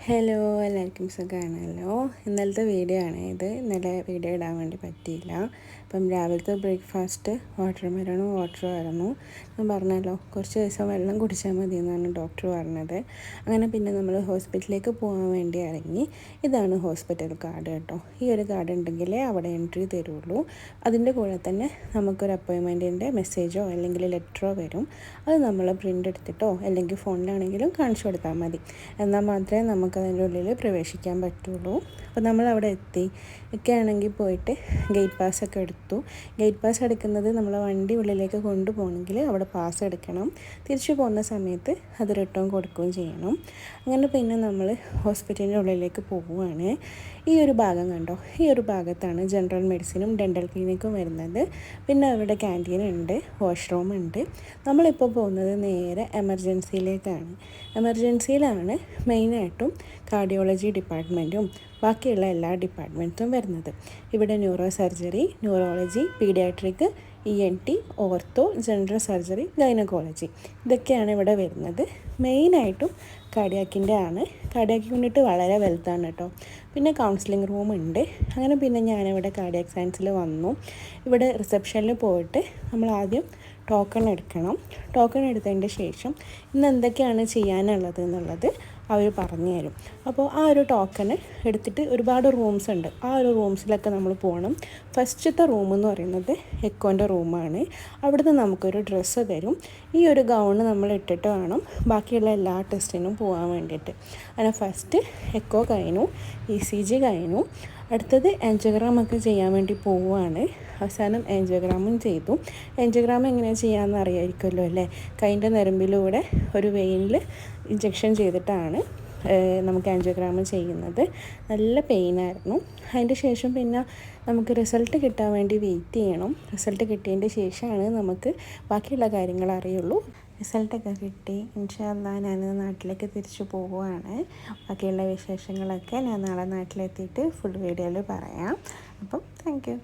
Hello, എല്ലാവർക്കും സുഖമാണല്ലോ. ഇന്നലത്തെ വീഡിയോ ആണ് ഇത്. ഇന്നലെ വീഡിയോ ഇടാൻ വേണ്ടി പറ്റിയില്ല. അപ്പം രാവിലത്തെ ബ്രേക്ക്ഫാസ്റ്റ് വാട്ടർ ആയിരുന്നു. ഞാൻ പറഞ്ഞല്ലോ, കുറച്ച് ദിവസം വെള്ളം കുടിച്ചാൽ മതി എന്നാണ് ഡോക്ടർ പറഞ്ഞത്. അങ്ങനെ പിന്നെ നമ്മൾ ഹോസ്പിറ്റലിലേക്ക് പോകാൻ വേണ്ടി ഇറങ്ങി. ഇതാണ് ഹോസ്പിറ്റൽ കാർഡ് കേട്ടോ. ഈ ഒരു കാർഡ് ഉണ്ടെങ്കിലേ അവിടെ എൻട്രി തരുള്ളൂ. അതിൻ്റെ കൂടെ തന്നെ നമുക്കൊരു അപ്പോയിൻമെൻറ്റിൻ്റെ മെസ്സേജോ അല്ലെങ്കിൽ ലെറ്ററോ വരും. അത് നമ്മൾ പ്രിൻ്റ് എടുത്തിട്ടോ അല്ലെങ്കിൽ ഫോണിലാണെങ്കിലും കാണിച്ചു കൊടുത്താൽ മതി. എന്നാൽ മാത്രമേ നമുക്കതിൻ്റെ ഉള്ളിൽ പ്രവേശിക്കാൻ പറ്റുള്ളൂ. അപ്പോൾ നമ്മളവിടെ എത്തി. ഒക്കെ ആണെങ്കിൽ പോയിട്ട് ഗേറ്റ് പാസ് ഒക്കെ എടുത്തു. ഗേറ്റ് പാസ് എടുക്കുന്നത് നമ്മളെ വണ്ടി ഉള്ളിലേക്ക് കൊണ്ടുപോകണമെങ്കിൽ അവിടെ പാസ് എടുക്കണം. തിരിച്ചു പോകുന്ന സമയത്ത് അത് റിട്ടേൺ കൊടുക്കുകയും ചെയ്യണം. അങ്ങനെ പിന്നെ നമ്മൾ ഹോസ്പിറ്റലിൻ്റെ ഉള്ളിലേക്ക് പോവുകയാണ്. ഈ ഒരു ഭാഗം കണ്ടോ, ഈ ഒരു ഭാഗത്താണ് ജനറൽ മെഡിസിനും ഡെൻ്റൽ ക്ലിനിക്കും വരുന്നത്. പിന്നെ അവിടെ ക്യാൻറ്റീൻ ഉണ്ട്, വാഷ്റൂം ഉണ്ട്. നമ്മളിപ്പോൾ പോകുന്നത് നേരെ എമർജൻസിയിലേക്കാണ്. എമർജൻസിയിലാണ് മെയിനായിട്ടും കാർഡിയോളജി ഡിപ്പാർട്ട്മെൻറ്റും ബാക്കിയുള്ള എല്ലാ ഡിപ്പാർട്ട്മെൻറ്റ്സും വരുന്നത്. ഇവിടെ neuro surgery, neurology, paediatric, ENT, ortho, general surgery, gynaecology ഇതൊക്കെയാണ് ഇവിടെ വരുന്നത്. മെയിനായിട്ടും കാർഡിയാക്കിൻ്റെ ആണ്. കാർഡിയാക്ക് യൂണിറ്റ് വളരെ വലുതാണ് കേട്ടോ. പിന്നെ കൗൺസിലിംഗ് റൂം ഉണ്ട്. അങ്ങനെ പിന്നെ ഞാനിവിടെ കാർഡിയാക് സയൻസിൽ വന്നു. ഇവിടെ റിസപ്ഷനിൽ പോയിട്ട് നമ്മൾ ആദ്യം ടോക്കൺ എടുക്കണം. ടോക്കൺ എടുത്തതിൻ്റെ ശേഷം ഇന്ന് എന്തൊക്കെയാണ് ചെയ്യാനുള്ളത് എന്നുള്ളത് അവർ പറഞ്ഞു തരും. അപ്പോൾ ആ ഒരു ടോക്കൺ എടുത്തിട്ട് ഒരുപാട് റൂംസ് ഉണ്ട്. ആ ഒരു റൂംസിലൊക്കെ നമ്മൾ പോകണം. ഫസ്റ്റത്തെ റൂം എന്ന് പറയുന്നത് എക്കോൻ്റെ റൂമാണ്. അവിടുന്ന് നമുക്കൊരു ഡ്രസ്സ് തരും. ഈ ഒരു ഗൗണ് നമ്മൾ ഇട്ടിട്ട് വേണം ബാക്കിയുള്ള എല്ലാ ടെസ്റ്റിനും പോകാൻ വേണ്ടിയിട്ട്. അങ്ങനെ ഫസ്റ്റ് എക്കോ കഴിഞ്ഞു, ECG കഴിഞ്ഞു. അടുത്തത് ആൻജിയോഗ്രാം ഒക്കെ ചെയ്യാൻ വേണ്ടി പോവുകയാണ്. അവസാനം ആൻജിയോഗ്രാമും ചെയ്തു. ആൻജിയോഗ്രാം എങ്ങനെയാണ് ചെയ്യാമെന്ന് അറിയാമായിരിക്കുമല്ലോ അല്ലേ. കൈൻ്റെ നരമ്പിലൂടെ ഒരു വെയിനിൽ ഇഞ്ചക്ഷൻ ചെയ്തിട്ടാണ് നമുക്ക് ആൻജിയോഗ്രാം ചെയ്യുന്നത്. നല്ല പെയിനായിരുന്നു. അതിൻ്റെ ശേഷം പിന്നെ നമുക്ക് റിസൾട്ട് കിട്ടാൻ വേണ്ടി വെയിറ്റ് ചെയ്യണം. റിസൾട്ട് കിട്ടിയതിൻ്റെ ശേഷമാണ് നമുക്ക് ബാക്കിയുള്ള കാര്യങ്ങൾ അറിയുള്ളൂ. റിസൾട്ടൊക്കെ കിട്ടി. ഇൻഷാ അല്ലാഹ് ഞാൻ നാട്ടിലേക്ക് തിരിച്ചു പോവുകയാണ്. ബാക്കിയുള്ള വിശേഷങ്ങളൊക്കെ ഞാൻ നാളെ നാട്ടിലെത്തിയിട്ട് ഫുൾ വീഡിയോയിൽ പറയാം. അപ്പം താങ്ക് യു.